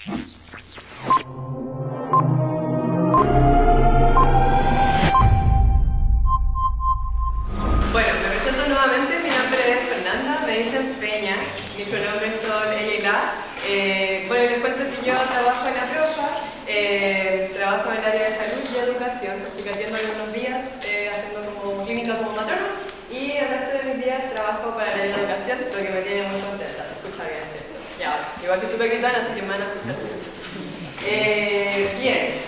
Bueno, me presento nuevamente, mi nombre es Fernanda, me dicen Peña, mis pronombres son ella y la. Bueno, les cuento que yo trabajo en la Profa, trabajo en el área de salud y educación, así que atiendo algunos días haciendo como clínica como matrona, y el resto de mis días trabajo para la educación, lo que me tiene muy contenta, se escucha bien, ¿cierto? Ya, igual soy súper gritona, así que me van a escuchar. Bien,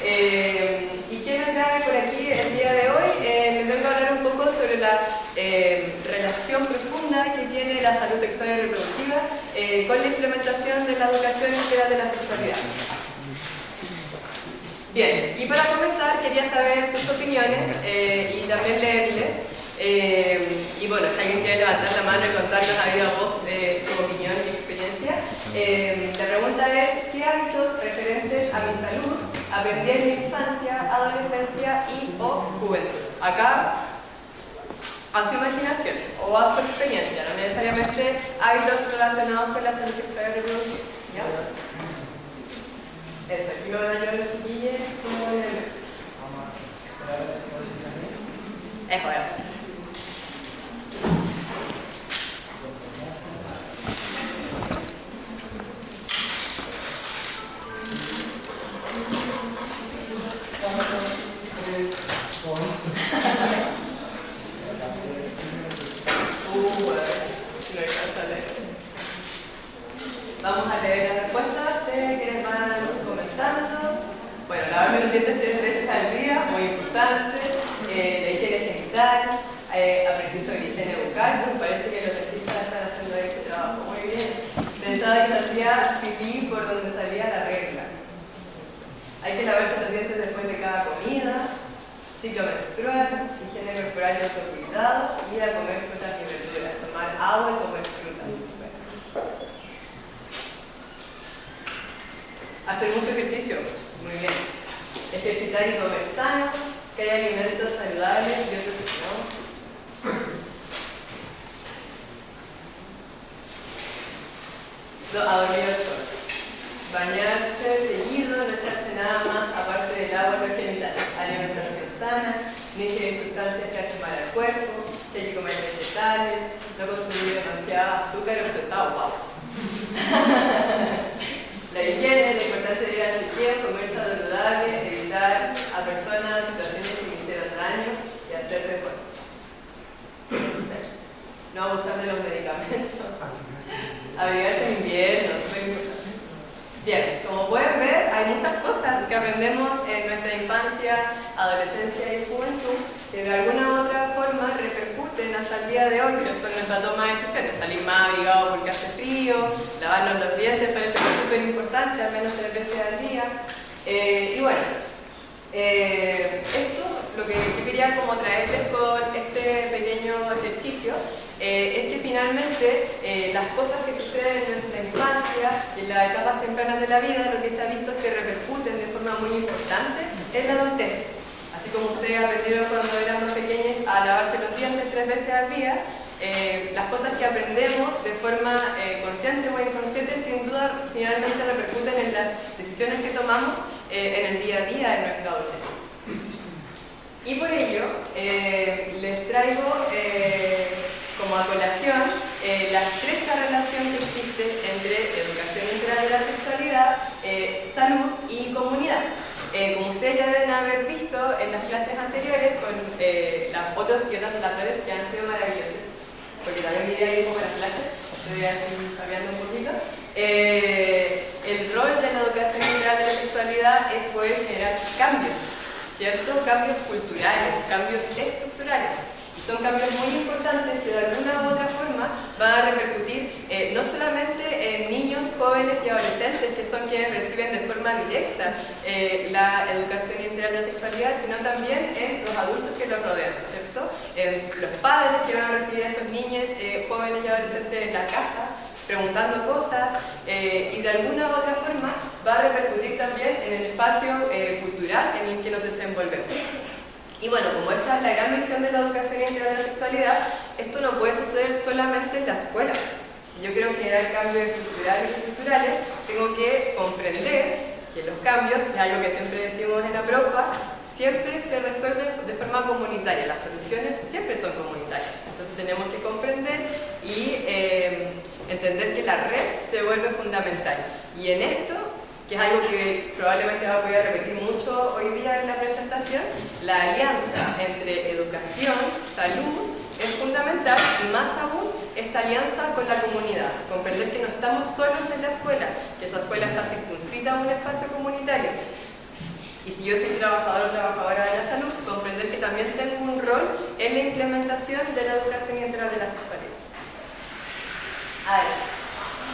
¿y qué me trae por aquí el día de hoy? Les vengo a hablar un poco sobre la relación profunda que tiene la salud sexual y reproductiva con la implementación de la educación integral de la sexualidad. Bien, y para comenzar quería saber sus opiniones y también leerles. Y bueno, si alguien quiere levantar la mano y contarnos a viva voz su opinión y experiencia. La pregunta es, ¿qué hábitos referentes a mi salud aprendí en mi infancia, adolescencia y o juventud? Acá, a su imaginación o a su experiencia, no necesariamente hábitos relacionados con la salud sexual y reproductiva. ¿Ya? Eso, aquí van a ayudar los chiquillos, ¿cómo voy a ver? Eso. Vamos a leer las respuestas de quienes van comentando. Bueno, lavarme los dientes 3 veces al día, muy importante. La higiene genital, aprendí sobre higiene bucal. Me parece que los dentistas están haciendo este trabajo muy bien. Pensaba que se hacía pipí por donde salía la regla. Hay que lavarse los dientes después de cada comida. Ciclo menstrual, higiene corporal y autocuidado, ir a comer frutas y verduras, tomar agua y comer frutas. Hacer mucho ejercicio, muy bien. Ejercitar y comer sano, que haya alimentos saludables y otros no. A dormir 8 horas. Bañarse seguido, no echarse nada más aparte del agua y los genitales. Alimentación sana, no ingerir sustancias que hacen mal al cuerpo, que hay que comer vegetales, no consumir demasiado azúcar procesado, wow. La higiene, la importancia de ir al chequeo, comer saludable, evitar a personas, situaciones que me hicieron daño y hacer deporte. No abusar de los medicamentos. Abrigarse en invierno, súper importante. Bien, como pueden ver, hay muchas cosas que aprendemos en nuestra infancia, adolescencia y juventud que de alguna u otra forma repercuten hasta el día de hoy, ¿cierto? En nuestra toma de decisiones. Salir más abrigado porque hace frío, lavarnos los dientes parece que es súper importante, al menos 3 veces al día. Y bueno, esto, lo que yo quería como traerles con este pequeño ejercicio, es que finalmente las cosas que suceden en nuestra infancia y en las etapas tempranas de la vida, lo que se ha visto es que repercuten de forma muy importante en la adultez. Así como ustedes aprendieron cuando eran más pequeños a lavarse los dientes 3 veces al día, las cosas que aprendemos de forma consciente o inconsciente sin duda finalmente repercuten en las decisiones que tomamos en el día a día de nuestra adultez. Y por ello les traigo como a colación la estrecha relación que existe entre educación integral de la sexualidad, salud y comunidad. Como ustedes ya deben haber visto en las clases anteriores con las fotos y otras plataformas que han sido maravillosas, porque también miré ahí como las clases, estoy así sabiendo un poquito. El rol de la educación integral de la sexualidad es poder generar cambios, ¿cierto? Cambios culturales, cambios estructurales. Son cambios muy importantes que de alguna u otra forma van a repercutir no solamente en niños, jóvenes y adolescentes, que son quienes reciben de forma directa la educación integral de la sexualidad, sino también en los adultos que los rodean, ¿cierto? En los padres que van a recibir a estos niños, jóvenes y adolescentes en la casa, preguntando cosas, y de alguna u otra forma va a repercutir también en el espacio cultural en el que nos desenvolvemos. Y bueno, como esta es la gran misión de la educación integral de la sexualidad, esto no puede suceder solamente en la escuela, Si yo quiero generar cambios estructurales y culturales, tengo que comprender que los cambios, que es algo que siempre decimos en la profa, siempre se resuelven de forma comunitaria, las soluciones siempre son comunitarias. Entonces tenemos que comprender y entender que la red se vuelve fundamental. Y en esto, que es algo que probablemente va a poder repetir mucho hoy día en la presentación, la alianza entre educación, salud, es fundamental, y más aún esta alianza con la comunidad. Comprender que no estamos solos en la escuela, que esa escuela está circunscrita a un espacio comunitario. Y si yo soy trabajador o trabajadora de la salud, comprender que también tengo un rol en la implementación de la educación integral de la sexualidad. A ver,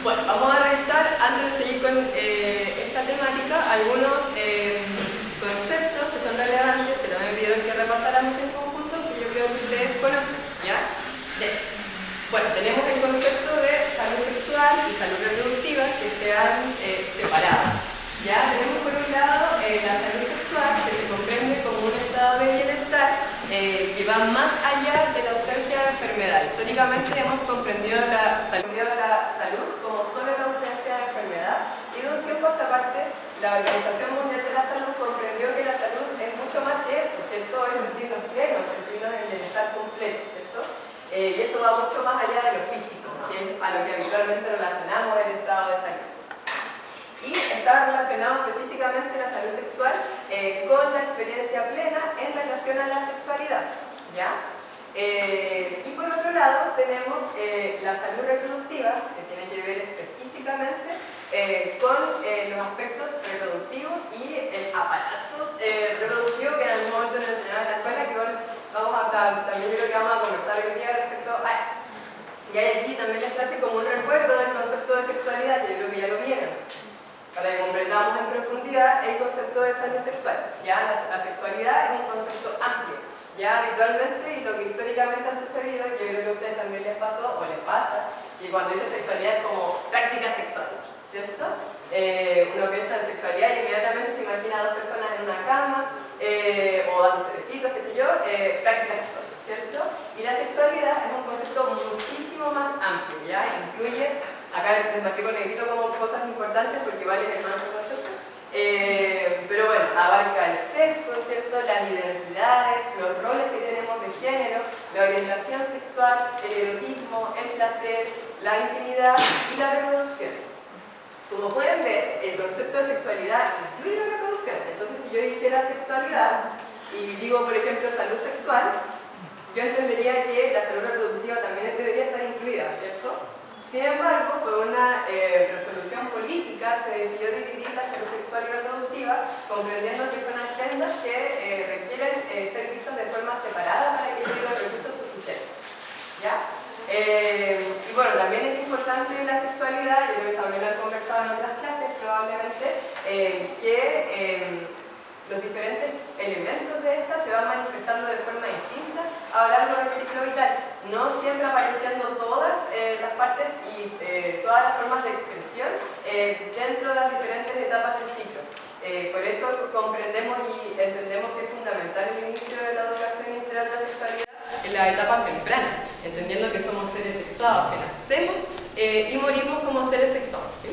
bueno, vamos a revisar, antes de seguir con esta temática, algunos conceptos que son relevantes, que también me pidieron que repasáramos en conjunto, que yo creo que ustedes conocen, ¿ya? Bueno, tenemos el concepto de salud sexual y salud reproductiva que se han separado. Ya tenemos por un lado la salud sexual, que se comprende como un estado de bienestar que va más allá de la ausencia de enfermedad. Históricamente hemos comprendido la salud como solo la ausencia de enfermedad, y de un tiempo a esta parte la Organización Mundial de la Salud comprendió que la salud es mucho más que eso, ¿cierto? Es sentirnos plenos, sentirnos en bienestar completo, ¿cierto? Y esto va mucho más allá de lo físico, que es a lo que habitualmente relacionamos el estado de salud. Y está relacionado específicamente la salud sexual con la experiencia plena en relación a la sexualidad, ¿ya? Y por otro lado tenemos la salud reproductiva, que tiene que ver específicamente con los aspectos reproductivos y aparatos reproductivos que en algún momento nos enseñaron en la escuela, que igual también yo creo que vamos a conversar hoy día respecto a eso. Y aquí también les traje como un recuerdo del concepto de sexualidad, que yo creo que ya lo vieron, para que completamos en profundidad el concepto de salud sexual. ¿Ya? La sexualidad es un concepto amplio. Ya habitualmente, y lo que históricamente ha sucedido, yo creo que a ustedes también les pasó o les pasa, que cuando dice sexualidad es como prácticas sexuales, ¿cierto? Uno piensa en sexualidad y inmediatamente se imagina a dos personas en una cama o dándose besitos, qué sé yo, prácticas sexuales, ¿cierto? Y la sexualidad es un concepto muchísimo más amplio, ¿ya? Incluye, acá les marqué con negrito como cosas importantes porque vale el más concepto. Pero bueno, abarca el sexo, ¿cierto? Las identidades, los roles que tenemos de género, la orientación sexual, el erotismo, el placer, la intimidad y la reproducción. Como pueden ver, el concepto de sexualidad incluye la reproducción. Entonces, si yo dijera sexualidad y digo, por ejemplo, salud sexual, yo entendería que la salud reproductiva también debería estar incluida, ¿cierto? Sin embargo, por una resolución política se decidió dividir la salud sexual y reproductiva, comprendiendo que son agendas que requieren ser vistas de forma separada para que tengan recursos suficientes. ¿Ya? Y bueno, también es importante la sexualidad, yo creo que también lo he conversado en otras clases probablemente, que los diferentes elementos de esta se van manifestando de forma distinta a lo largo del ciclo vital, no siempre apareciendo todas las partes y todas las formas de expresión dentro de las diferentes etapas del ciclo. Por eso comprendemos y entendemos que es fundamental el inicio de la educación integral de la sexualidad en la etapa temprana, entendiendo que somos seres sexuados, que nacemos y morimos como seres sexuados, ¿sí?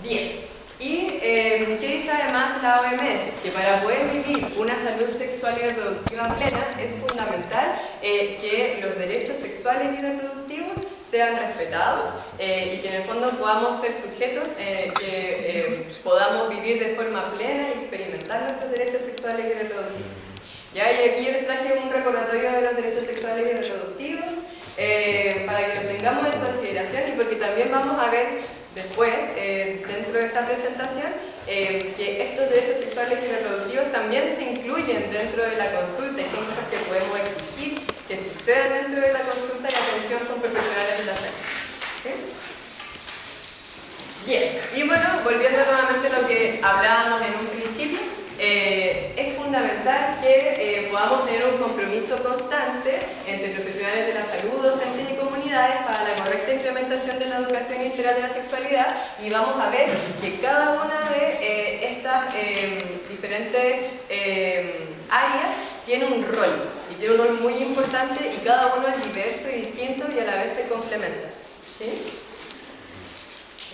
Bien. ¿Y qué dice además la OMS? Que para poder vivir una salud sexual y reproductiva plena es fundamental que los derechos sexuales y reproductivos sean respetados y que en el fondo podamos ser sujetos que podamos vivir de forma plena y experimentar nuestros derechos sexuales y reproductivos. ¿Ya? Y aquí yo les traje un recordatorio de los derechos sexuales y reproductivos para que los tengamos en consideración y porque también vamos a ver después, dentro de esta presentación, que estos derechos sexuales y reproductivos también se incluyen dentro de la consulta y son cosas que podemos exigir que sucedan dentro de la consulta y atención con profesionales de la salud. ¿Sí? Bien, y bueno, volviendo nuevamente a lo que hablábamos en un principio, es fundamental que podamos tener un compromiso constante entre profesionales de la salud, docentes y comunidades para la correcta implementación de la educación integral de la sexualidad y vamos a ver que cada una de estas diferentes áreas tiene un rol, y tiene un rol muy importante, y cada uno es diverso y distinto y a la vez se complementa. ¿Sí?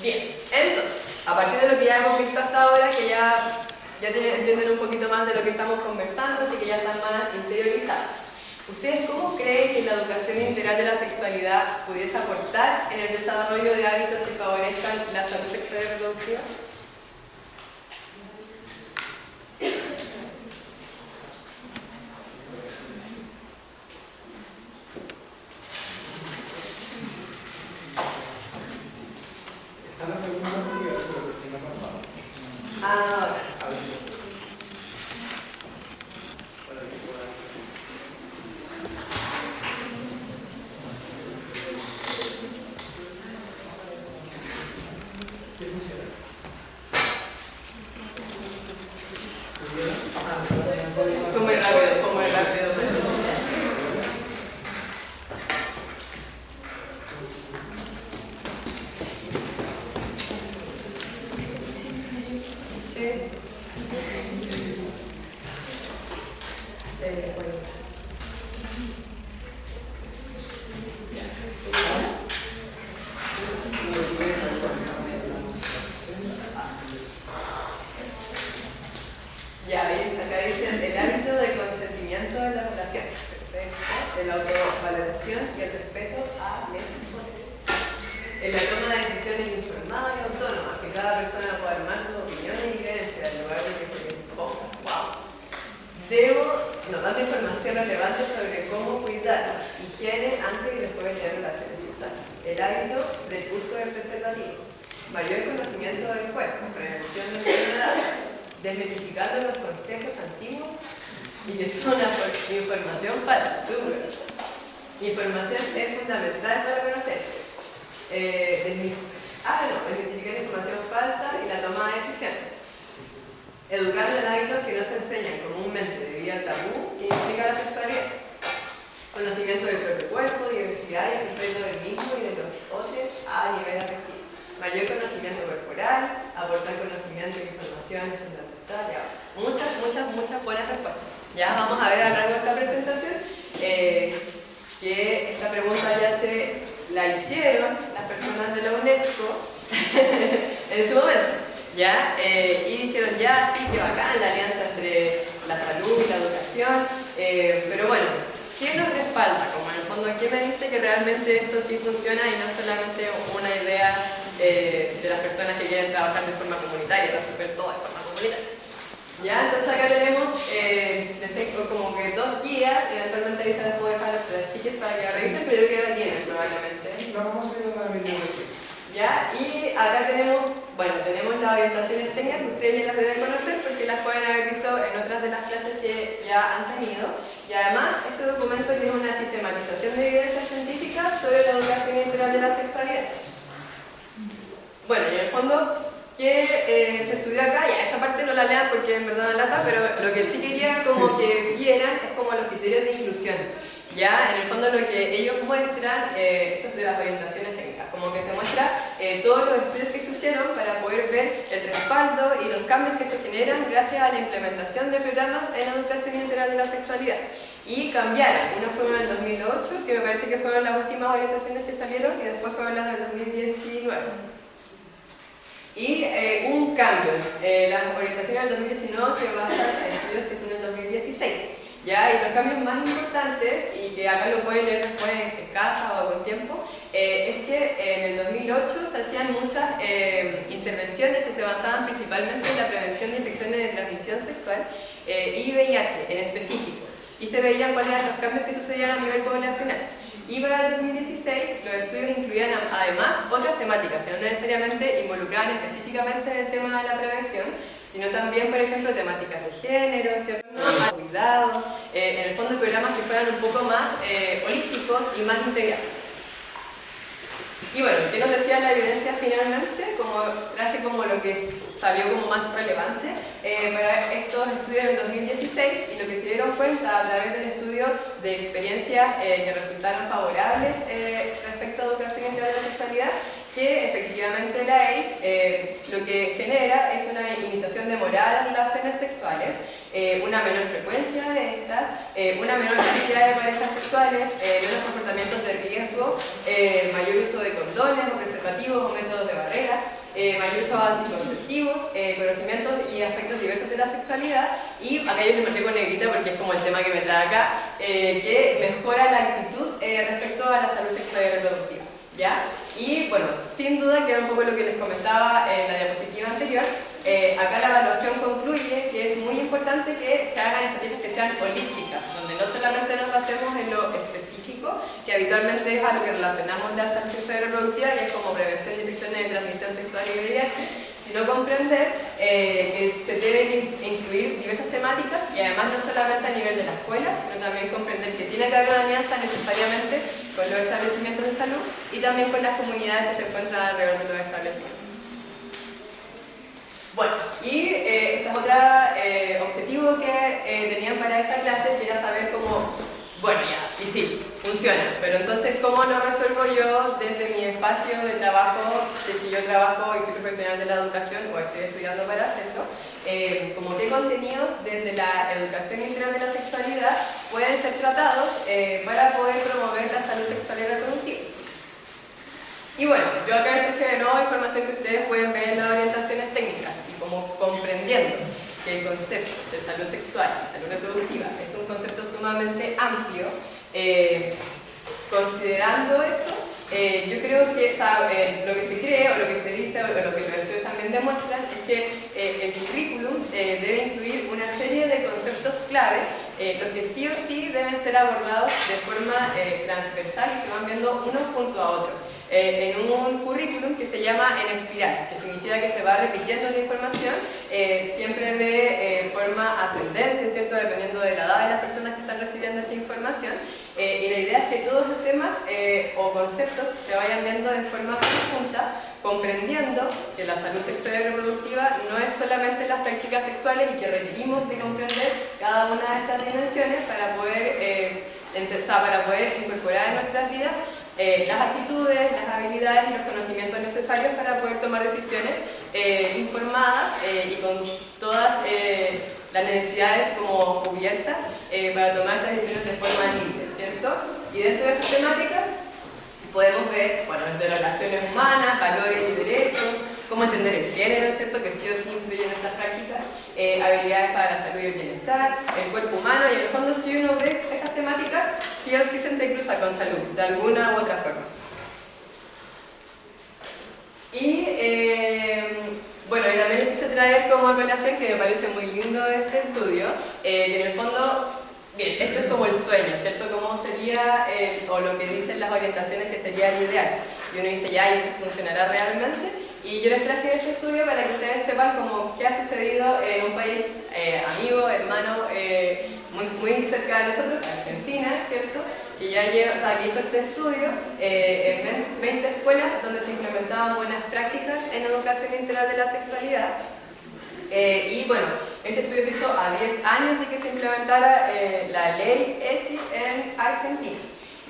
Bien, entonces, a partir de lo que ya hemos visto hasta ahora, que ya entienden un poquito más de lo que estamos conversando, así que ya están más interiorizados. ¿Ustedes cómo creen que la educación integral de la sexualidad pudiese aportar en el desarrollo de hábitos que favorezcan la salud sexual y reproductiva? Ahora. Fue muy rápido. Sí. Bueno. Ya, acá dicen el hábito del consentimiento de las relaciones, perfecto, de la autovaloración y el respeto a los otros. En la toma de decisiones informadas y autónomas, que cada persona pueda armar sus opiniones y creencias en lugar de que se le imponga. ¡Wow! Dando información relevante sobre cómo cuidar higiene antes y después de tener relaciones sexuales. El hábito del uso del preservativo. Mayor conocimiento del cuerpo, prevención de enfermedades. Desmitificando los consejos antiguos y que son una información falsa. Súper. Información es fundamental para conocerse. Desmitificar información falsa y la toma de decisiones. Educando en hábitos que no se enseñan comúnmente debido al tabú que implica la sexualidad. Conocimiento del propio cuerpo, diversidad y respeto del mismo y de los otros a nivel afectivo. Mayor conocimiento corporal, aportar conocimiento e información es fundamental. Ya. Muchas buenas respuestas. Ya vamos a ver a lo largo de esta presentación que esta pregunta ya se la hicieron las personas de la UNESCO en su momento. ¿Ya? Y dijeron, ya, sí, que bacán la alianza entre la salud y la educación, pero bueno, ¿qué nos respalda? Como en el fondo, ¿qué me dice que realmente esto sí funciona y no solamente una idea de las personas que quieren trabajar de forma comunitaria, resolver todo de forma comunitaria? Ya, entonces acá tenemos, les tengo como que dos guías, eventualmente ahí se las puedo dejar a las chicas para que la revisen, pero yo creo que la tienen probablemente. Vamos a ver una bibliografía. ¿Ya? Y acá tenemos las orientaciones técnicas que ustedes ya las deben conocer porque las pueden haber visto en otras de las clases que ya han tenido. Y además, este documento tiene una sistematización de evidencia científica sobre la educación integral de la sexualidad. Bueno, y en el fondo, que se estudió acá, ya esta parte no la lean porque en verdad no lata, pero lo que sí quería como que vieran es como los criterios de inclusión. Ya, en el fondo lo que ellos muestran, esto es de las orientaciones técnicas, como que se muestra todos los estudios que se hicieron para poder ver el respaldo y los cambios que se generan gracias a la implementación de programas en educación integral de la sexualidad. Y cambiaron, unos fueron en el 2008, que me parece que fueron las últimas orientaciones que salieron, y después fueron las del 2019. Y un cambio, las orientaciones del 2019 se basan en estudios que son del 2016. ¿Ya? Y los cambios más importantes, y que acá lo pueden leer después en casa o con tiempo, es que en el 2008 se hacían muchas intervenciones que se basaban principalmente en la prevención de infecciones de transmisión sexual y VIH en específico. Y se veían cuáles eran los cambios que sucedían a nivel poblacional. Y para el 2016 los estudios incluían además otras temáticas que no necesariamente involucraban específicamente el tema de la prevención, sino también, por ejemplo, temáticas de género, ¿cierto? Cuidado, en el fondo programas que fueran un poco más holísticos y más integrales. Y bueno, ¿qué nos decía la evidencia finalmente? Como traje como lo que salió como más relevante para estos estudios del 2016, y lo que se dieron cuenta a través del estudio de experiencias que resultaron favorables respecto a educación integral de la sexualidad, que efectivamente la ACE lo que genera es una iniciación demorada de relaciones sexuales, una menor frecuencia de estas, una menor cantidad de parejas sexuales, menos comportamientos de riesgo, mayor uso de condones o preservativos o métodos de barrera, mayor uso de anticonceptivos, conocimientos y aspectos diversos de la sexualidad, y acá yo les marqué con negrita porque es como el tema que me trae acá, que mejora la actitud respecto a la salud sexual y reproductiva, ¿ya? Y bueno, sin duda, que era un poco lo que les comentaba en la diapositiva anterior, acá la evaluación concluye que es muy importante que se hagan estrategias que sean holísticas, donde no solamente nos basemos en lo específico, que habitualmente es a lo que relacionamos la salud sexual y reproductiva, que es como prevención de infecciones de transmisión sexual y VIH, sino comprender que se deben incluir diversas temáticas, y además no solamente a nivel de la escuela, sino también comprender que tiene que haber una alianza necesariamente con los establecimientos de salud y también con las comunidades que se encuentran alrededor de los establecimientos. Bueno, y este es otro objetivo que tenían para esta clase, que era saber cómo, bueno ya, y sí, funciona, pero entonces ¿cómo lo resuelvo yo desde mi espacio de trabajo, si es que yo trabajo y soy profesional de la educación o estoy estudiando para hacerlo? Como qué contenidos desde la educación integral de la sexualidad pueden ser tratados para poder promover la salud sexual y reproductiva. Y bueno, yo acá les traje de nuevo información que ustedes pueden ver en las orientaciones técnicas, y como comprendiendo que el concepto de salud sexual y salud reproductiva es un concepto sumamente amplio, considerando eso, yo creo que lo que se cree o lo que se dice o lo que los estudios también demuestran es que el currículum debe incluir una serie de conceptos clave, los que sí o sí deben ser abordados de forma transversal y se van viendo unos junto a otros. En un currículum que se llama en espiral, que significa que se va repitiendo la información, siempre de forma ascendente, ¿cierto? Dependiendo de la edad de las personas que están recibiendo esta información, y la idea es que todos los temas o conceptos se vayan viendo de forma conjunta, comprendiendo que la salud sexual y reproductiva no es solamente las prácticas sexuales y que requerimos de comprender cada una de estas dimensiones para poder incorporar en nuestras vidas las actitudes, las habilidades y los conocimientos necesarios para poder tomar decisiones informadas y con todas las necesidades como cubiertas para tomar estas decisiones de forma libre, ¿cierto? Y dentro de estas temáticas podemos ver, bueno, de relaciones humanas, valores y derechos, cómo entender el género, ¿cierto? Que sí o sí influye en estas prácticas, habilidades para la salud y el bienestar, el cuerpo humano, y en el fondo si uno ve estas temáticas, sí o sí se entrecruza con salud, de alguna u otra forma. Y bueno, y también les quise traer como a colación, que me parece muy lindo este estudio, que en el fondo, bien, esto es como el sueño, ¿cierto? Cómo sería, o lo que dicen las orientaciones que sería el ideal. Y uno dice, ya, ¿y esto funcionará realmente? Y yo les traje este estudio para que ustedes sepan como qué ha sucedido en un país amigo, hermano, muy cerca de nosotros, Argentina, ¿cierto? Que ya que hizo este estudio en 20 escuelas donde se implementaban buenas prácticas en educación integral de la sexualidad. Y bueno, este estudio se hizo a 10 años de que se implementara la ley ESI en Argentina,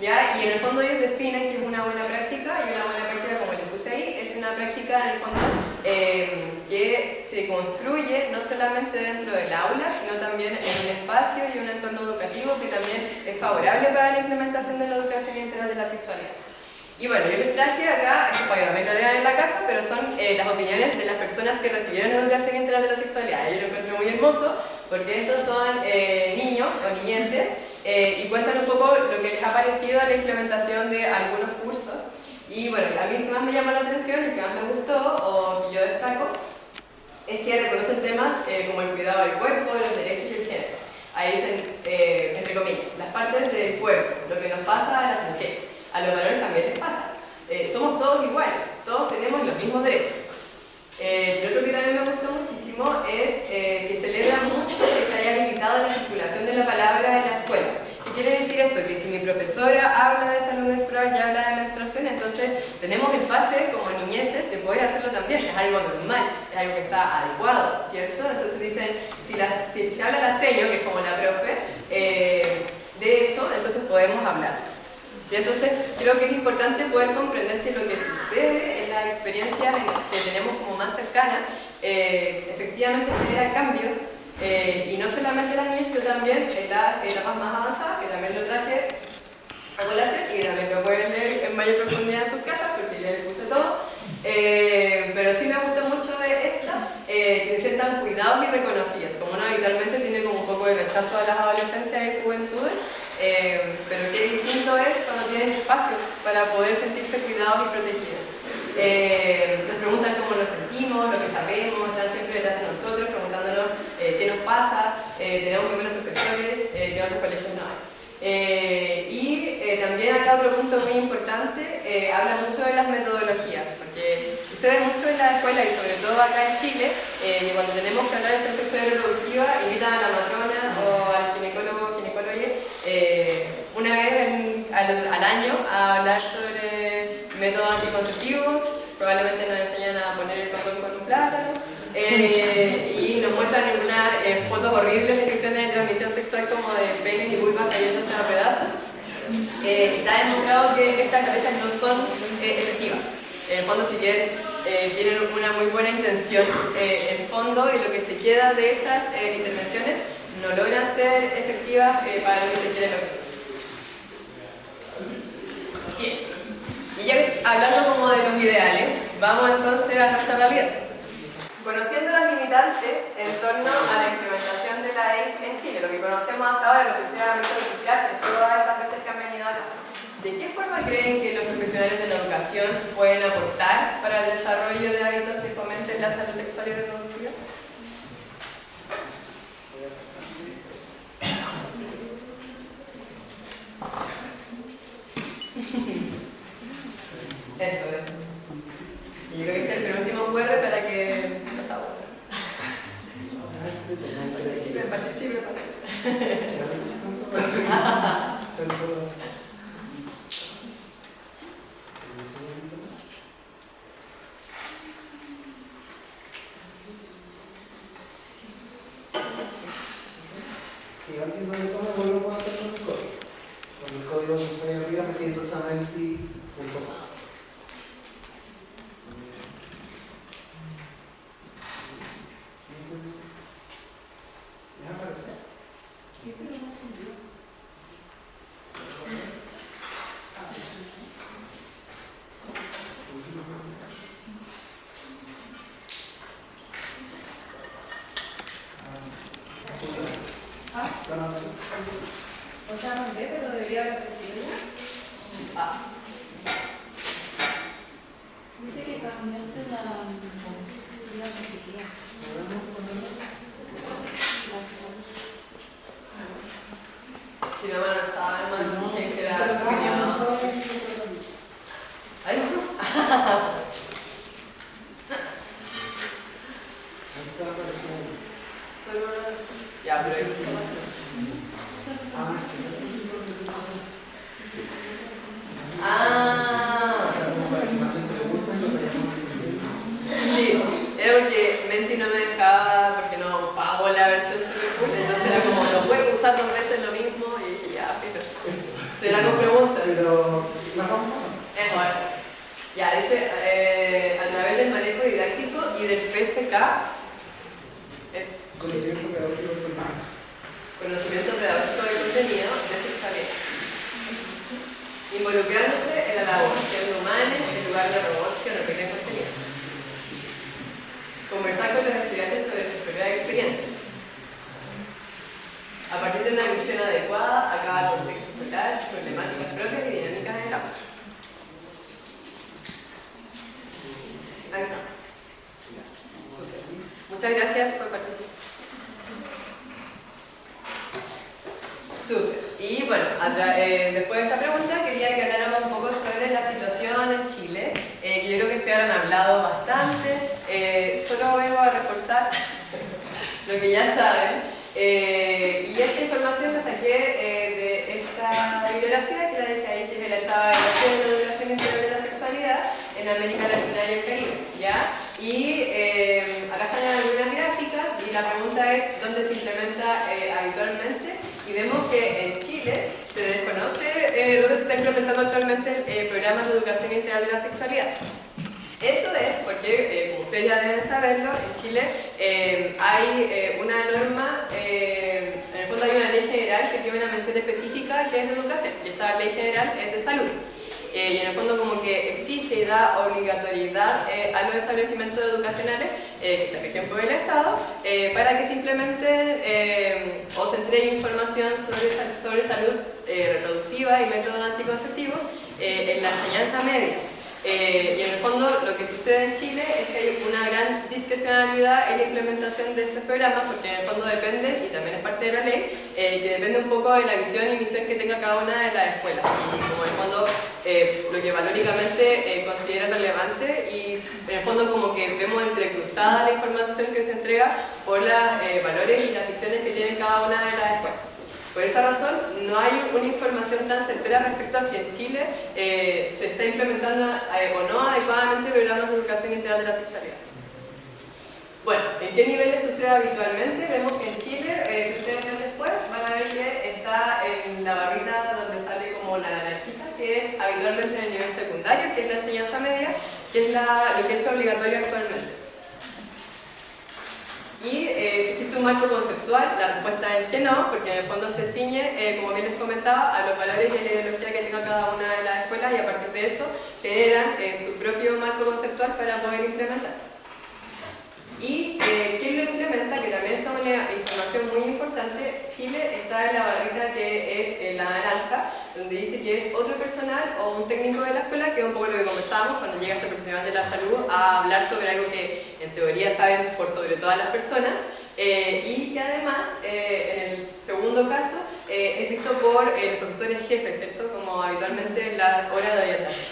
¿ya? Y en el fondo ellos definen que es una buena práctica, y una buena práctica, como les puse ahí, es una práctica en el fondo que se construye no solamente dentro del aula, sino también en un espacio y un entorno educativo que también es favorable para la implementación de la educación integral de la sexualidad. Y bueno, yo les traje acá, para que también lo lean en la casa, pero son las opiniones de las personas que recibieron educación integral de la sexualidad. Yo lo encuentro muy hermoso, porque estos son niños o niñeces, y cuentan un poco lo que les ha parecido a la implementación de algunos cursos. Y bueno, a mí lo que más me llama la atención, lo que más me gustó, o que yo destaco, es que reconocen temas como el cuidado del cuerpo, los derechos y el género. Ahí dicen, entre comillas, las partes del cuerpo, lo que nos pasa a las mujeres. A los varones también les pasa. Somos todos iguales, todos tenemos los mismos derechos. El otro que también me gustó muchísimo es que celebra mucho que se haya limitado la circulación de la palabra en la escuela. ¿Qué quiere decir esto? Que si mi profesora habla de salud menstrual y habla de menstruación, entonces tenemos el pase como niñeces de poder hacerlo también. Es algo normal, es algo que está adecuado, ¿cierto? Entonces dicen, si se habla la seño, que es como la profe, de eso, entonces podemos hablar. ¿Sí? Entonces creo que es importante poder comprender que lo que sucede en la experiencia que tenemos como más cercana efectivamente genera cambios y no solamente las niñas, sino también en las etapas más avanzadas, que también lo traje a colación y también lo pueden leer en mayor profundidad en sus casas, porque ya les puse todo. Pero sí me gustó mucho de esta, que se sientan cuidados y reconocidas, como uno habitualmente tiene como un poco de rechazo a las adolescencias y juventudes, pero qué distinto es cuando tienen espacios para poder sentirse cuidados y protegidos. Nos preguntan cómo nos sentimos, lo que sabemos, están siempre detrás de nosotros preguntándonos qué nos pasa, tenemos muy buenos profesores que en otros colegios no hay. También acá otro punto muy importante, habla mucho de las metodologías, porque sucede mucho en la escuela y sobre todo acá en Chile, que cuando tenemos que hablar de estrés sexual y reproductiva, invitan a la matrona o al ginecólogo, ginecóloga, una vez al año a hablar sobre métodos anticonceptivos, probablemente nos enseñan a poner el condón con un plátano, y nos muestran unas fotos horribles de infecciones de transmisión sexual como de penes y vulvas cayéndose a pedazos. Y se ha demostrado que estas no son efectivas. En el fondo, si bien tienen una muy buena intención en fondo, y lo que se queda de esas intervenciones no logran ser efectivas para lo que se quiere lograr. Bien, y ya hablando como de los ideales, vamos entonces a nuestra realidad. Conociendo las limitantes en torno a la implementación de la EIS en Chile, lo que conocemos hasta ahora, lo que ustedes han visto en sus clases, todas estas veces que han venido acá, ¿de qué forma creen que los profesionales de la educación pueden aportar para el desarrollo de hábitos que fomenten la salud sexual y reproductiva? Eso es. Y yo creo que este es el penúltimo QR para que los aborden. Participen. Si alguien no le toma, pues lo puedo hacer con el código. Con el código que está ahí arriba, metiendo samenti.com. ¿Ya aparece? Sí, pero no se vio. O sea, no sé, pero debería haber aparecido. Dice que cambiaste la positiva. Si no me alzaba, hermano, ¿quién será su opinión? ¿Ay, no? Solo una... Ya, pero hay mucho más. Sí, era porque Menti no me dejaba, porque no pago la versión super cool, entonces era como, no puedo usar dos veces lo mismo, y dije, ya, pero será con preguntas. Pero la vamos a Es bueno. Ya, dice, a través del manejo didáctico y del PSK, conocimiento pedagógico de contenido. conocimiento pedagógico de contenido de sexualidad. Involucrándose en la labor, siendo humanos en lugar de robots que repiten contenido. Conversar con los estudiantes sobre sus propias experiencias. A partir de una visión adecuada a cada contexto escolar, problemáticas propias y dinámicas del aula. Ahí está. Super. Muchas gracias por participar. Súper. Y bueno, después de esta pregunta quería que habláramos un poco sobre la situación en Chile, que yo creo que ustedes han hablado bastante, solo vengo a reforzar lo que ya saben, y esta información la saqué de esta bibliografía que la dejé ahí, que es el Estado de la Educación Integral de la Sexualidad en América Latina y el Caribe, ¿ya? Y acá están algunas gráficas y la pregunta es ¿dónde se implementa habitualmente? Y vemos que en Chile se desconoce dónde se está implementando actualmente el programa de educación integral de la sexualidad. Eso es porque, como ustedes ya deben saberlo, en Chile hay una norma, en el fondo hay una ley general que tiene una mención específica que es de educación, y esta ley general es de salud. Y en el fondo como que exige y da obligatoriedad a los establecimientos educacionales que se rigen por el Estado para que simplemente o se entregue información sobre salud reproductiva y métodos anticonceptivos en la enseñanza media. Y en el fondo lo que sucede en Chile es que hay una gran discrecionalidad en la implementación de estos programas, porque en el fondo depende, y también es parte de la ley, que depende un poco de la visión y misión que tenga cada una de las escuelas. Y como en el fondo lo que valóricamente considera relevante, y en el fondo como que vemos entrecruzada la información que se entrega por los valores y las visiones que tienen cada una de las escuelas. Por esa razón, no hay una información tan certera respecto a si en Chile se está implementando o no adecuadamente programas de educación integral de la sexualidad. Bueno, ¿en qué niveles sucede habitualmente? Vemos que en Chile, si ustedes ven después, van a ver que está en la barrita donde sale como la naranjita, que es habitualmente en el nivel secundario, que es la enseñanza media, que es lo que es obligatorio actualmente. Y si existe un marco conceptual, la respuesta es que no, porque en el fondo se ciñe, como bien les comentaba, a los valores y a la ideología que tenga cada una de las escuelas, y a partir de eso generan su propio marco conceptual para poder implementar. ¿Y quién lo implementa? Que también está una información muy importante. Chile está en la barrita que es la naranja, donde dice que es otro personal o un técnico de la escuela, que es un poco lo que conversamos cuando llega este profesional de la salud a hablar sobre algo que en teoría saben por sobre todas las personas, y que además, en el segundo caso, es visto por los profesores jefes, ¿cierto? Como habitualmente en la hora de orientación.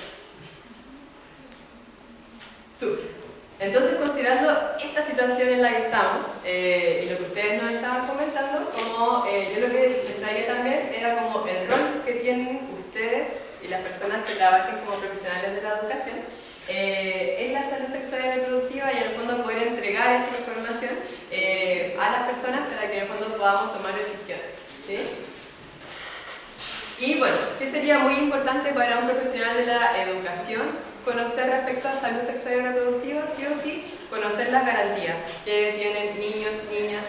Súper. Entonces, considerando esta situación en la que estamos, y lo que ustedes nos estaban comentando, como yo lo que les traía también era como el rol que tienen ustedes y las personas que trabajen como profesionales de la educación en la salud sexual y reproductiva, y en el fondo poder entregar esta información a las personas para que en el fondo podamos tomar decisiones, ¿sí? Y bueno, ¿qué sería muy importante para un profesional de la educación? Conocer respecto a salud sexual y reproductiva, sí o sí, conocer las garantías que tienen niños, niñas,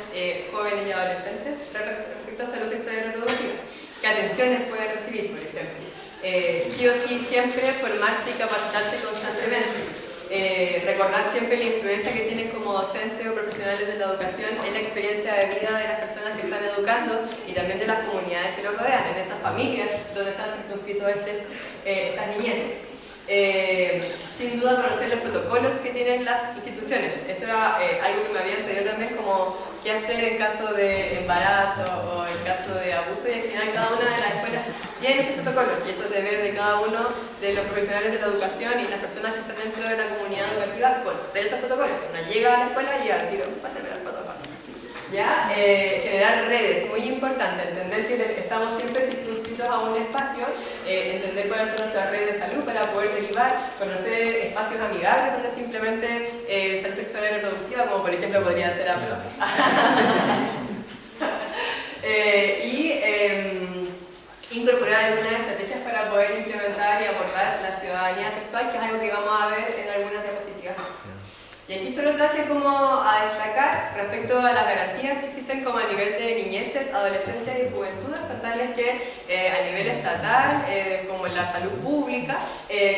jóvenes y adolescentes respecto a salud sexual y reproductiva. ¿Qué atenciones pueden recibir, por ejemplo? Sí o sí, siempre formarse y capacitarse constantemente. Recordar siempre la influencia que tienen como docentes o profesionales de la educación en la experiencia de vida de las personas que están educando y también de las comunidades que los rodean, en esas familias donde están circunscritos estas niñeces. Sin duda conocer los protocolos que tienen las instituciones. Eso era algo que me habían pedido también, como qué hacer en caso de embarazo o en caso de abuso, y al final cada una de las escuelas tiene esos protocolos, y eso es deber de cada uno de los profesionales de la educación y las personas que están dentro de la comunidad educativa conocer esos protocolos. Una llega a la escuela y al tiro, pásenme los protocolos. ¿Ya? Generar redes, muy importante, entender que estamos siempre circunscritos a un espacio, entender cuáles son nuestras redes de salud para poder derivar, conocer espacios amigables donde simplemente salud sexual y reproductiva, como por ejemplo podría ser APLO. Incorporar algunas estrategias para poder implementar y abordar la ciudadanía sexual, que es algo que vamos a ver en algunas diapositivas más. Y aquí solo traje como a destacar respecto a las garantías que existen como a nivel de niñeces, adolescencia y juventud, contarles que a nivel estatal, como en la salud pública,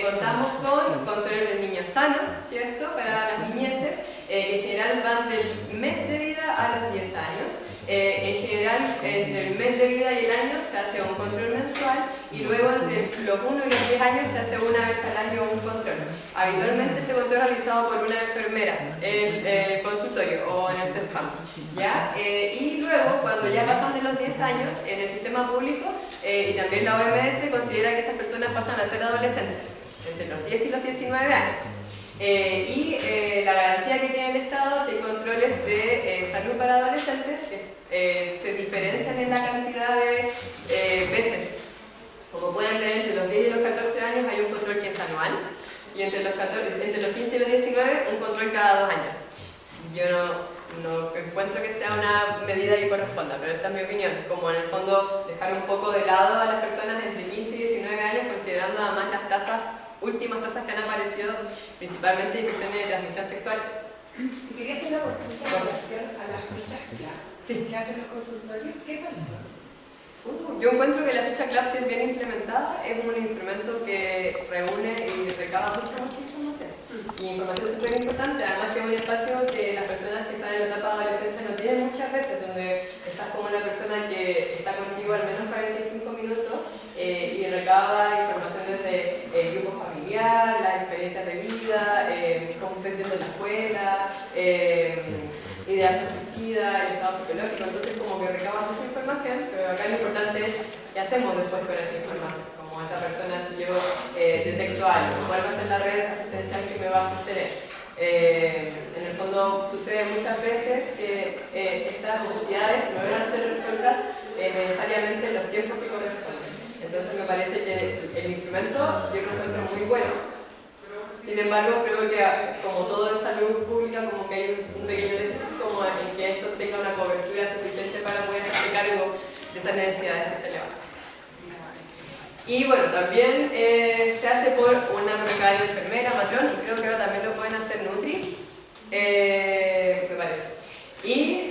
contamos con controles del niño sano, ¿cierto?, para las niñeces, que en general van del mes de vida a los 10 años. En general, entre el mes de vida y el año se hace un control mensual, y luego entre los 1 y los 10 años se hace una vez al año un control. Habitualmente este control es realizado por una enfermera en el consultorio o en el CESFAM, ¿ya? Y luego, cuando ya pasan de los 10 años, en el sistema público y también la OMS considera que esas personas pasan a ser adolescentes, entre los 10 y los 19 años. La garantía que tiene el Estado, que hay controles de salud para adolescentes que se diferencian en la cantidad de veces. Como pueden ver, entre los 10 y los 14 años hay un control que es anual, y entre los 15 y los 19 un control cada 2 años. Yo no encuentro que sea una medida que corresponda, pero esta es mi opinión, como en el fondo dejar un poco de lado a las personas entre 15 y 19 años, considerando además las últimas tasas que han aparecido, principalmente infecciones de transmisión sexual, Quería hacer una consulta en relación a las fichas CLAP Sí. que hacen los consultorios. ¿Qué tal son? Yo encuentro que la ficha CLAP, si es bien implementada, es un instrumento que reúne y recaba mucha información. Y información súper importante, además que es un espacio que las personas que están en la etapa de adolescencia no tienen muchas veces, donde estás como una persona que está contigo al menos 45 minutos y recaba información desde el grupo familiar, las experiencias de vida, cómo se entiende la escuela, ideas suicidas, el estado psicológico, entonces como que recaba mucha información, pero acá lo importante es qué hacemos después con esa información, como esta persona si yo detecto algo, cuál va a ser la red asistencial que me va a sostener. En el fondo sucede muchas veces que estas necesidades no van a ser resueltas necesariamente en los tiempos que corresponden. Entonces me parece que el instrumento yo lo encuentro muy bueno. Sin embargo, creo que como todo en salud pública, como que hay un pequeño déficit como en que esto tenga una cobertura suficiente para poder hacerse cargo de esas necesidades que se levantan. Y bueno, también se hace por una profesional enfermera, matrón, y creo que ahora también lo pueden hacer Nutris, me parece. Y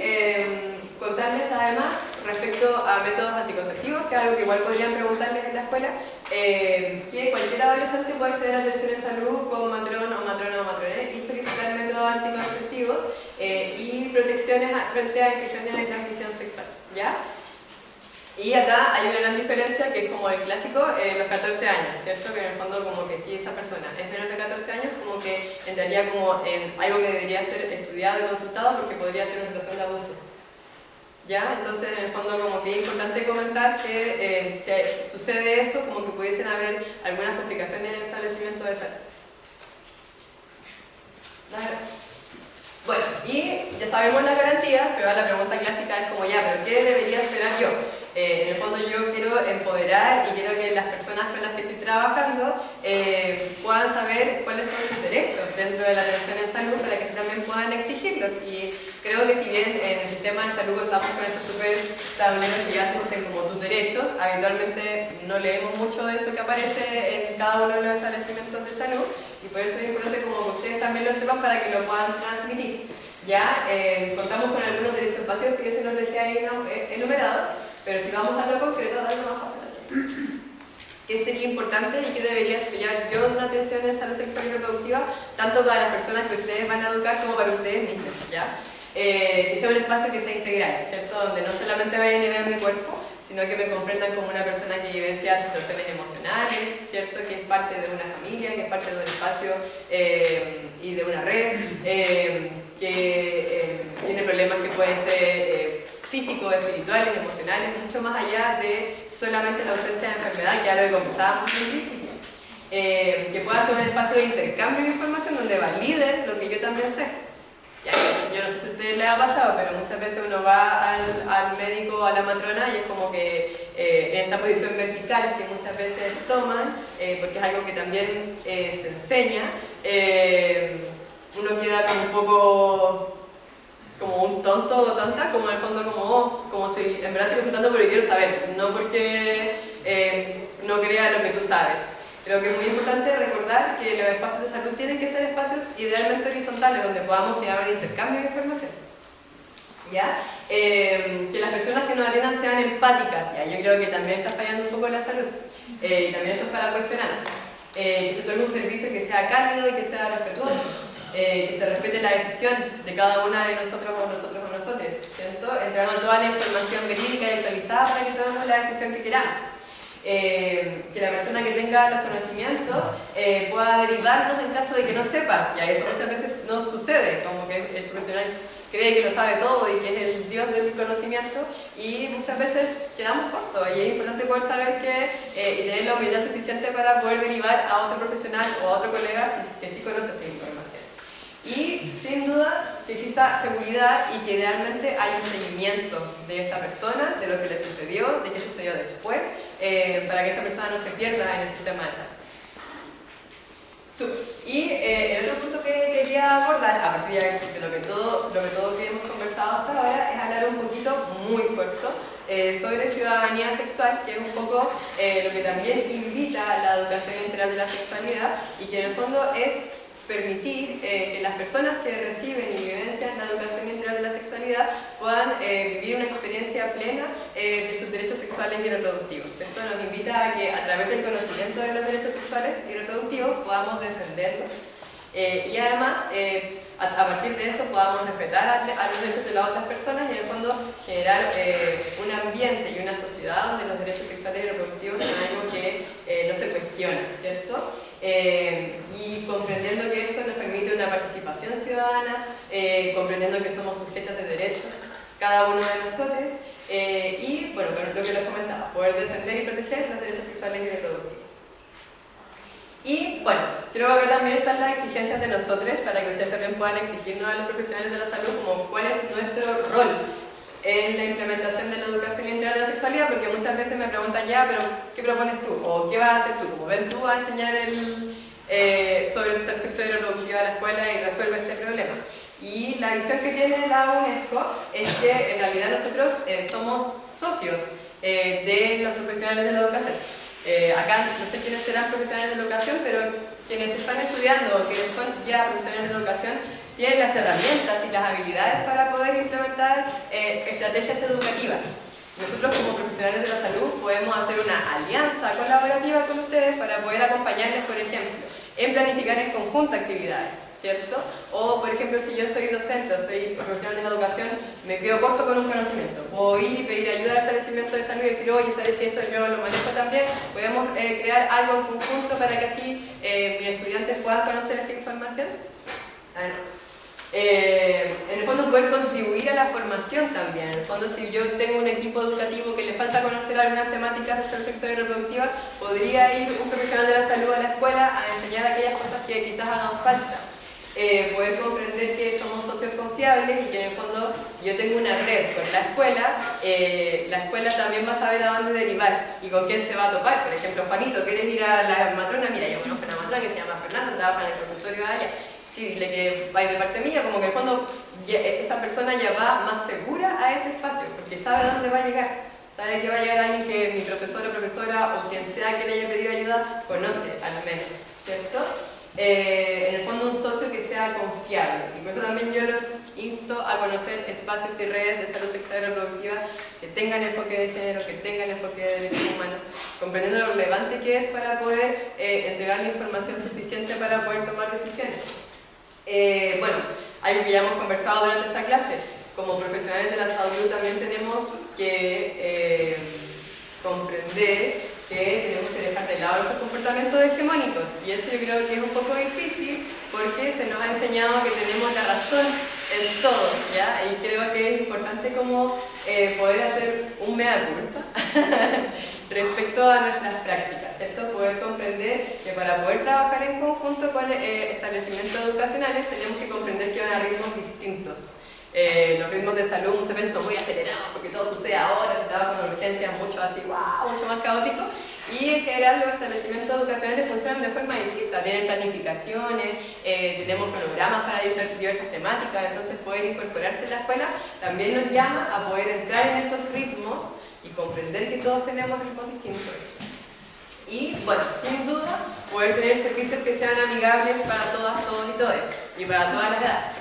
contarles además respecto a métodos anticonceptivos, que es algo que igual podrían preguntarles en la escuela, que cualquier adolescente puede acceder a atención en salud con matrón o matrona o matroné y solicitar métodos anticonceptivos y protecciones frente a infecciones de transmisión sexual, ¿ya? Y acá hay una gran diferencia que es como el clásico, los 14 años, ¿cierto? Que en el fondo como que si esa persona es menor de 14 años, como que entraría como en algo que debería ser estudiado y consultado porque podría ser una situación de abuso. ¿Ya? Entonces en el fondo como que es importante comentar que si sucede eso, como que pudiesen haber algunas complicaciones en el establecimiento de salud. Bueno, y ya sabemos las garantías, pero la pregunta clásica es como ya, ¿pero qué debería esperar yo? En el fondo yo quiero empoderar y quiero que las personas con las que estoy trabajando puedan saber cuáles son sus derechos dentro de la atención en salud para que también puedan exigirlos. Y creo que si bien en el sistema de salud contamos con estos súper tableros gigantes que dicen como tus derechos, habitualmente no leemos mucho de eso que aparece en cada uno de los establecimientos de salud y por eso es importante como que ustedes también lo sepan para que lo puedan transmitir. Ya contamos con algunos derechos básicos que yo se los dejé ahí enumerados, pero si vamos a lo concreto, a darlo más fácil así. ¿Qué sería importante y qué debería aspirar yo en una atención en salud sexual y reproductiva, tanto para las personas que ustedes van a educar como para ustedes mismos, ¿ya? Que sea un espacio que sea integral, ¿cierto? Donde no solamente vayan a ver mi cuerpo, sino que me comprendan como una persona que vivencia situaciones emocionales, ¿cierto? Que es parte de una familia, que es parte de un espacio y de una red, que tiene problemas que pueden ser físicos, espirituales, emocionales, mucho más allá de solamente la ausencia de enfermedad, que ya lo conversábamos en principio. Que pueda ser un espacio de intercambio de información donde validen lo que yo también sé. Ya, yo no sé si a ustedes les ha pasado, pero muchas veces uno va al médico o a la matrona y es como que en esta posición vertical que muchas veces toman, porque es algo que también se enseña, uno queda como un poco como un tonto o tonta, como en el fondo como si en verdad estoy consultando porque quiero saber, no porque no crea lo que tú sabes. Creo que es muy importante recordar que los espacios de salud tienen que ser espacios idealmente horizontales, donde podamos crear un intercambio de información. ¿Ya? Que las personas que nos atiendan sean empáticas, ¿ya? Yo creo que también está fallando un poco la salud, y también eso es para cuestionar. Que se tome un servicio que sea cálido y que sea respetuoso, que se respete la decisión de cada una de nosotros o nosotros, ¿cierto? Entregando toda la información verídica y actualizada para que tomemos la decisión que queramos. Que la persona que tenga los conocimientos pueda derivarnos en caso de que no sepa, y eso muchas veces no sucede, como que el profesional cree que lo sabe todo y que es el dios del conocimiento y muchas veces quedamos cortos y es importante poder saber y tener la humildad suficiente para poder derivar a otro profesional o a otro colega que sí conoce esa información. Y sin duda que exista seguridad y que idealmente haya un seguimiento de esta persona, de lo que le sucedió, de qué sucedió después, para que esta persona no se pierda en el sistema de salud. Y el otro punto que quería abordar, a partir de lo que todo que hemos conversado hasta ahora, es hablar un poquito, muy corto, sobre ciudadanía sexual, que es un poco lo que también invita a la educación integral de la sexualidad y que en el fondo es permitir que las personas que reciben y vivencian la educación integral de la sexualidad puedan vivir una experiencia plena de sus derechos sexuales y reproductivos. Esto nos invita a que a través del conocimiento de los derechos sexuales y reproductivos podamos defenderlos y además a partir de eso podamos respetar a los derechos de las otras personas y en el fondo generar un ambiente y una sociedad donde los derechos sexuales y reproductivos son algo que no se cuestiona, ¿cierto? Y comprendiendo que esto nos permite una participación ciudadana, comprendiendo que somos sujetos de derechos, cada uno de nosotros, y bueno, lo que les comentaba, poder defender y proteger los derechos sexuales y reproductivos. Y bueno, creo que también están las exigencias de nosotros para que ustedes también puedan exigirnos a los profesionales de la salud como cuál es nuestro rol en la implementación de la educación integral de la sexualidad, porque muchas veces me preguntan ya, pero ¿qué propones tú? ¿O qué vas a hacer tú? Como ven tú a enseñar sobre el sexo y reproductiva a la escuela y resuelve este problema. Y la visión que tiene la UNESCO es que en realidad nosotros somos socios de los profesionales de la educación. Acá no sé quiénes serán profesionales de la educación, pero quienes están estudiando o quienes son ya profesionales de la educación tienen las herramientas y las habilidades para poder implementar estrategias educativas. Nosotros como profesionales de la salud podemos hacer una alianza colaborativa con ustedes para poder acompañarles, por ejemplo, en planificar en conjunto actividades, ¿cierto? O, por ejemplo, si yo soy docente o soy profesional de la educación, me quedo corto con un conocimiento. Puedo ir y pedir ayuda al establecimiento de salud y decir, oye, ¿sabes que esto yo lo manejo también? Podemos crear algo en conjunto para que así mis estudiantes puedan conocer esta información. En el fondo poder contribuir a la formación también. En el fondo, si yo tengo un equipo educativo que le falta conocer algunas temáticas de salud sexual y reproductiva, podría ir un profesional de la salud a la escuela a enseñar aquellas cosas que quizás hagan falta. Poder comprender que somos socios confiables y que en el fondo, si yo tengo una red con la escuela también va a saber a dónde derivar y con quién se va a topar. Por ejemplo, Juanito, ¿quieres ir a la matrona? Mira, yo conozco una matrona que se llama Fernanda, trabaja en el consultorio de allá. Sí, dile que va de parte mía, como que en el fondo esa persona ya va más segura a ese espacio, porque sabe a dónde va a llegar. Sabe que va a llegar alguien que mi profesor o profesora o quien sea que le haya pedido ayuda conoce al menos, ¿cierto? En el fondo un socio que sea confiable. Y por eso también yo los insto a conocer espacios y redes de salud sexual y reproductiva que tengan enfoque de género, que tengan enfoque de derechos humanos, comprendiendo lo relevante que es para poder entregar la información suficiente para poder tomar decisiones. Bueno, algo que ya hemos conversado durante esta clase, como profesionales de la salud también tenemos que comprender que tenemos que dejar de lado nuestros comportamientos hegemónicos, y eso yo creo que es un poco difícil porque se nos ha enseñado que tenemos la razón en todo, ¿ya? Y creo que es importante como poder hacer un mea culpa respecto a nuestras prácticas, ¿cierto? Poder comprender que para poder trabajar en conjunto con establecimientos educacionales tenemos que comprender que van a ritmos distintos. Los ritmos de salud muchas veces son muy acelerados porque todo sucede ahora, se trabaja con urgencias mucho así, wow, mucho más caótico, y en general los establecimientos educacionales funcionan de forma distinta, tienen planificaciones, tenemos programas para diversas temáticas, entonces poder incorporarse en la escuela también nos llama a poder entrar en esos ritmos y comprender que todos tenemos ritmos distintos. Y bueno, sin duda, poder tener servicios que sean amigables para todas, todos y todas, y para todas las edades.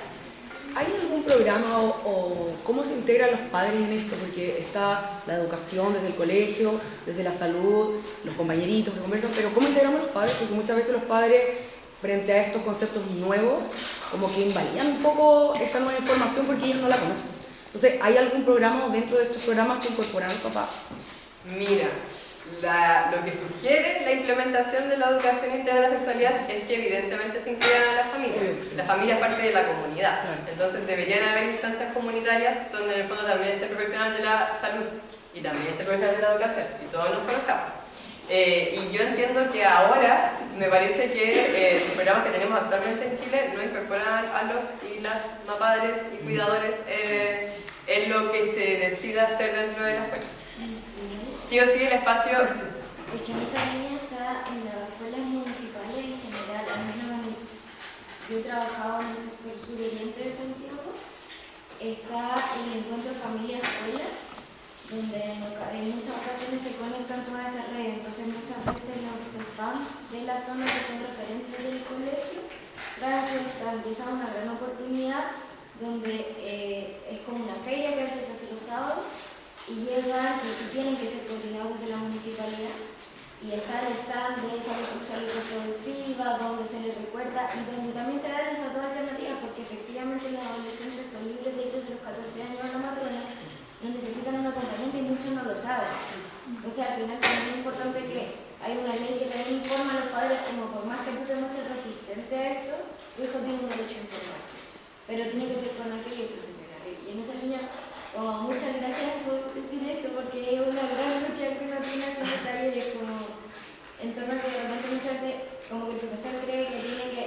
¿Hay algún programa o cómo se integran los padres en esto? Porque está la educación desde el colegio, desde la salud, los compañeritos que conversan, pero ¿cómo integramos los padres? Porque muchas veces los padres, frente a estos conceptos nuevos, como que invalidan un poco esta nueva información porque ellos no la conocen. Entonces, ¿hay algún programa o dentro de estos programas se incorporan los papás? Mira, lo que sugiere la implementación de la educación integral de la sexualidad es que evidentemente se incluyan a las familias. La familia es parte de la comunidad, entonces deberían haber instancias comunitarias donde en el fondo también esté el profesional de la salud y también esté el profesional de la educación y todos nos conozcamos. Y yo entiendo que ahora me parece que los programas que tenemos actualmente en Chile no incorporan a los y las padres y cuidadores en lo que se decida hacer dentro de la escuela. Sí o sí el espacio... Es que esa línea está en las escuelas municipales en general, al menos yo he trabajado en el sector suroriente de Santiago, está el encuentro familia-escuela, donde en muchas ocasiones se conectan todas esas redes, entonces muchas veces los que van de la zona que son referentes del colegio plazo estabiliza una gran oportunidad donde es como una feria que a veces se hace los sábados y llegan y tienen que ser coordinados desde la municipalidad y está el stand de salud sexual y reproductiva donde se les recuerda y donde también se dan esas dos alternativas porque efectivamente los adolescentes son libres de ir desde los 14 años a la matrona, no necesitan un acompañante y muchos no lo saben. Entonces al final también es importante que hay una ley que también informa a los padres como por más que tú te muestres resistente a esto, tu hijo tiene un derecho a informarse, pero tiene que ser con aquellos profesionales. Y en esa línea, muchas gracias por decir esto porque es una gran lucha que uno tiene haciendo talleres como en torno a que realmente muchas veces como que el profesor cree que tiene que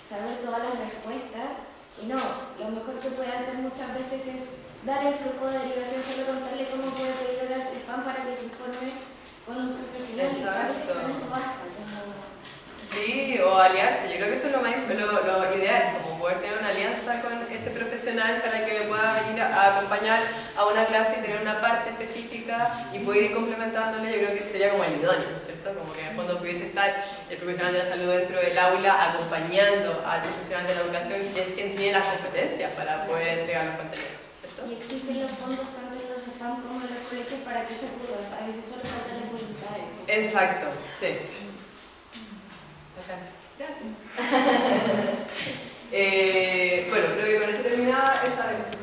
saber todas las respuestas y no, lo mejor que puede hacer muchas veces es dar el flujo de derivación, solo contarle cómo puede pedir hora al CEFAM para que se informe con un profesional. Exacto. Y con eso basta. Sí, o aliarse, yo creo que eso es lo ideal, como poder tener una alianza con ese profesional para que me pueda venir a acompañar a una clase y tener una parte específica y poder ir complementándole. Yo creo que sería como el idóneo, ¿cierto? Como que en el fondo pudiese estar el profesional de la salud dentro del aula acompañando al profesional de la educación, que es quien tiene las competencias para poder entregar los contenidos, ¿cierto? Y existen los fondos tanto en los CEFAM como en los colegios para que se ocurra, o sea, a veces solo faltan las voluntades. Exacto, sí. Gracias. Bueno, creo que con esto terminaba esa versión.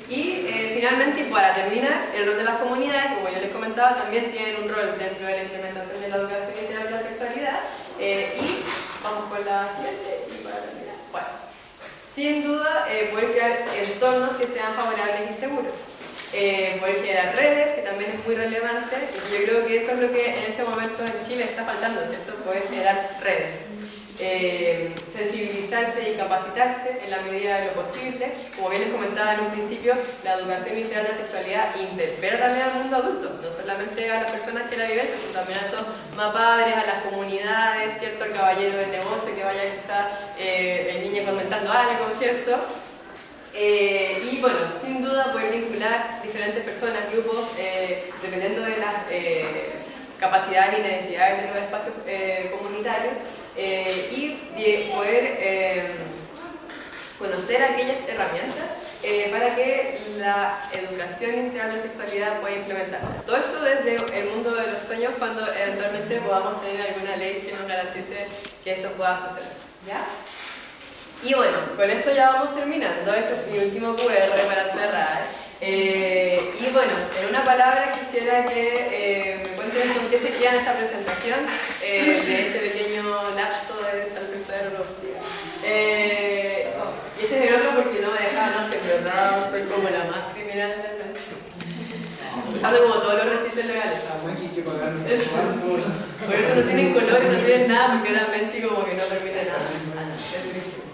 Y finalmente, y para terminar, el rol de las comunidades, como yo les comentaba, también tienen un rol dentro de la implementación de la educación integral de la sexualidad. Y vamos con la siguiente y para terminar. Bueno, sin duda, poder crear entornos que sean favorables y seguros. Poder generar redes, que también es muy relevante, y yo creo que eso es lo que en este momento en Chile está faltando, ¿cierto? Poder generar redes. Sensibilizarse y capacitarse en la medida de lo posible. Como bien les comentaba en un principio, la educación integral de la sexualidad interpela también al mundo adulto, no solamente a las personas que la viven, sino también a esos más padres, a las comunidades, ¿cierto? Al caballero del negocio que vaya quizá el niño comentando algo, ¿cierto? Y bueno, sin duda poder vincular diferentes personas, grupos, dependiendo de las capacidades y necesidades de los espacios comunitarios, y de poder conocer aquellas herramientas para que la educación integral de la sexualidad pueda implementarse. Todo esto desde el mundo de los sueños, cuando eventualmente podamos tener alguna ley que nos garantice que esto pueda suceder. ¿Ya? Y bueno, con esto ya vamos terminando. Este es mi último QR para cerrar. Y bueno, en una palabra quisiera que me cuenten con qué se queda en esta presentación de este pequeño lapso de salud sexual y reproductiva. Y ese es el otro porque no me dejaban hacer, ¿verdad? Soy como la más criminal del mundo. Usando como todos los resquicios legales. Por eso no tienen color y no tienen nada, porque ahora Menti como que no permite nada. Es durísimo.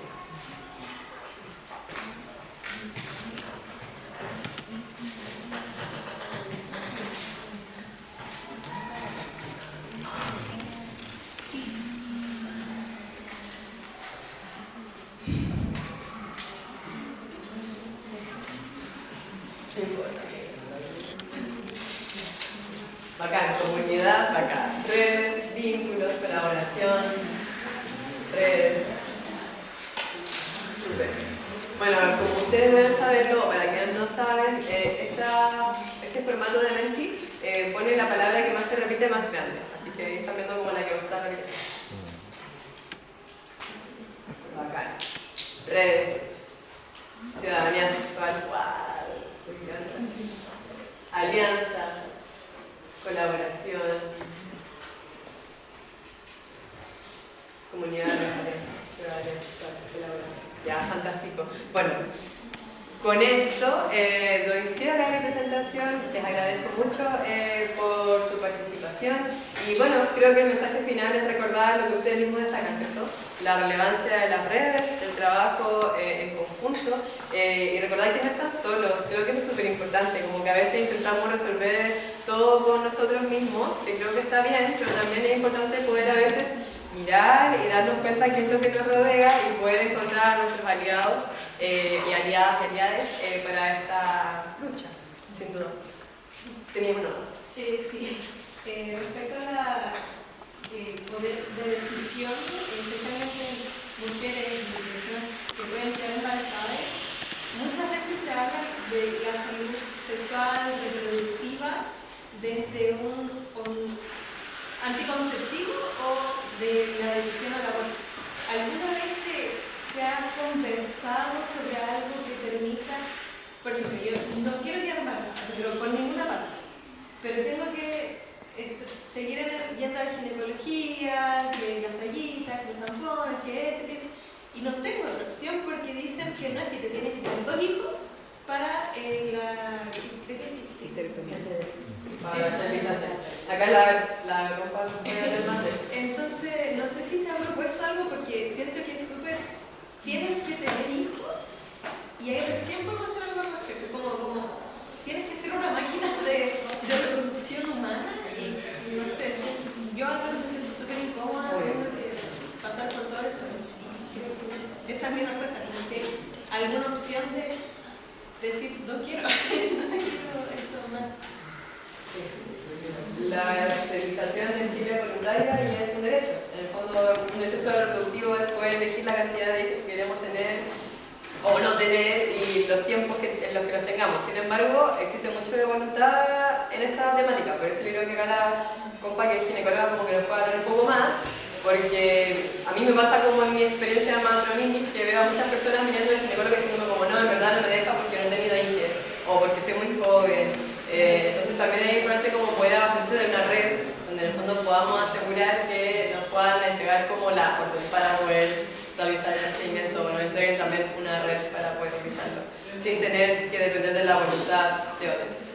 Bacán, comunidad, bacán. Redes, vínculos, colaboración, redes. Súper. Bueno, como ustedes deben saberlo, para quienes no saben, este formato de Menti pone la palabra que más se repite más grande. Así que están viendo como la que va a estar repitiendo. Bacán. Redes. Ciudadanía sexual. ¡Wow! Me encanta. Alianza. Colaboración, comunidad de referencia, ciudadanía sexual, colaboración. Ya, fantástico. Bueno, con esto doy cierre a mi presentación. Les agradezco mucho por su participación. Y bueno, creo que el mensaje final es recordar lo que ustedes mismos destacan, ¿cierto? La relevancia de las redes, el trabajo en conjunto y recordar que no están solos. Creo que eso es súper importante, como que a veces intentamos resolver todo con nosotros mismos, que creo que está bien, pero también es importante poder a veces mirar y darnos cuenta qué es lo que nos rodea y poder encontrar a nuestros aliados y aliadas y aliades para esta lucha, sin duda. Teníamos uno. Sí, respecto a la poder de decisión, especialmente mujeres y personas que pueden quedar embarazadas, muchas veces se habla de la salud sexual, reproductiva, desde un anticonceptivo o de la decisión al aborto. ¿Alguna vez se ha conversado sobre algo que permita, por ejemplo, yo no quiero quedar embarazada, pero por ninguna parte, pero tengo que seguir yendo a la ginecología, que las rayitas, que los tampones, que y no tengo otra opción porque dicen que no es que te tienes que tener 2 hijos para la Histerectomía. Para la esterilización. Acá la ropa no puede hacer más de eso. Entonces, no sé si se ha propuesto algo porque siento que es súper. Tienes que tener hijos y ahí recién podemos hacer algo al respecto. Como tienes que ser una máquina de reproducción humana y no sé, yo ahora me siento súper incómoda, tengo que pasar por todo eso. Esa es mi respuesta. No sé, alguna opción de decir, no quiero, no quiero esto más. La esterilización en Chile es voluntaria y es un derecho. En el fondo, un derecho reproductivo es poder elegir la cantidad de hijos que queremos tener o no tener y los tiempos en los que los tengamos. Sin embargo, existe mucho de voluntad en esta temática. Por eso yo creo que acá la compa que es ginecóloga como que nos puede hablar un poco más, porque a mí me pasa como en mi experiencia de matronismo que veo a muchas personas mirando al ginecólogo y diciéndome como no, en verdad no me deja porque no he tenido hijos o porque soy muy joven. Entonces también es importante como poder abastecerse de una red donde en el fondo podamos asegurar que nos puedan entregar como la orden para poder realizar el seguimiento o nos entreguen también una red para poder realizarlo sin tener que depender de la voluntad de otros.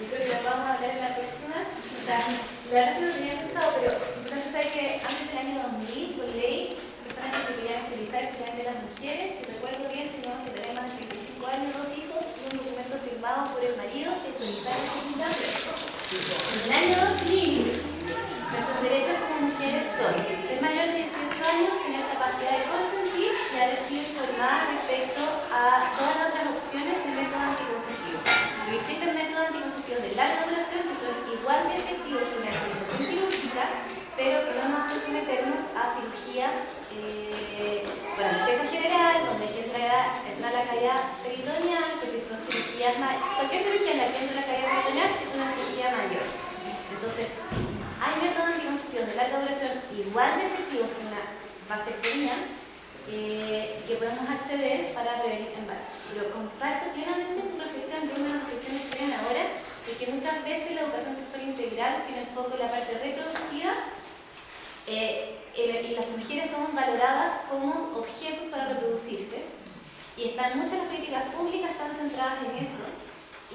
Yo creo que lo vamos a hablar en la próxima. O sea, la verdad que no tenía pensado, pero no se sabe que antes del año 2000, por ley, personas que se querían utilizar, especialmente las mujeres, si recuerdo bien, teníamos que tener más de 35 años, 2 hijos y un documento firmado por el marido que utilizar la fertilidad. En el año 2000, nuestros derechos como mujeres son ser mayor de 18 años, tener capacidad de consentir y haber sido informada respecto a todas las otras opciones de métodos anticonceptivos. Y existen métodos anticonceptivos de larga duración que son igual de efectivos que la utilización quirúrgica, pero que no nos hacen someternos a cirugías, bueno, anestesia general, donde hay que entrar a la cavidad peritoneal, porque son cirugías cualquier cirugía en la que entra la cavidad peritoneal es una cirugía mayor. Entonces, hay métodos anticonceptivos de larga duración igual de efectivos que una vasectomía que podemos acceder para prevenir embarazos. Pero comparto plenamente tu reflexión, yo una reflexión que tienen ahora, de que muchas veces la educación sexual integral tiene enfoque en la parte reproductiva y las mujeres somos valoradas como objetos para reproducirse y muchas de las políticas públicas están centradas en eso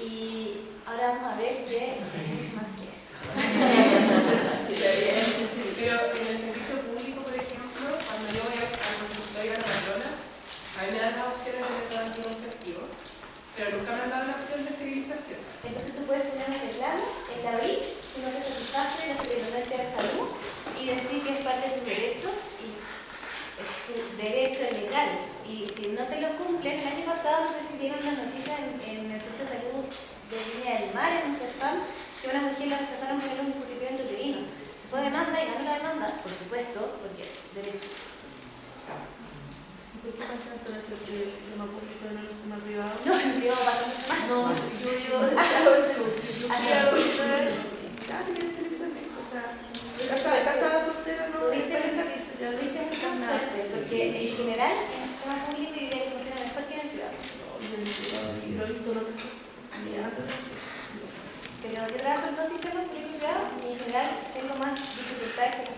y ahora vamos a ver que es más que eso. Pero en el servicio público, por ejemplo, cuando yo voy al consultorio de la matrona, a mí me dan las opciones de métodos anticonceptivos, pero nunca me han dado la opción de esterilización. Entonces tú puedes tener un reclamo en la BRIC, si no te satisface la Superintendencia de Salud, y decir que es parte de tus derechos y es tu derecho legal. Y si no te lo cumplen, el año pasado, no sé si vieron las noticias en el Centro de Salud de Viña del Mar, en un CEFAM, que una mujer la rechazaron por un dispositivo intrauterino. Fue demanda y ganó la demanda, por supuesto, porque derechos. ¿Por qué pasa esto en el sistema público y no en el sistema privado? No, en el privado pasa mucho más. No, yo digo, yo fui a la universidad o sea, casada soltera no está en la lista. Ya Tuviste mucha suerte, porque en general en el sistema público diría que funciona mejor que en el privado. Lo he visto en otras cosas. Pero yo trabajo en dos sistemas, público y privado, y en general tengo más dificultades que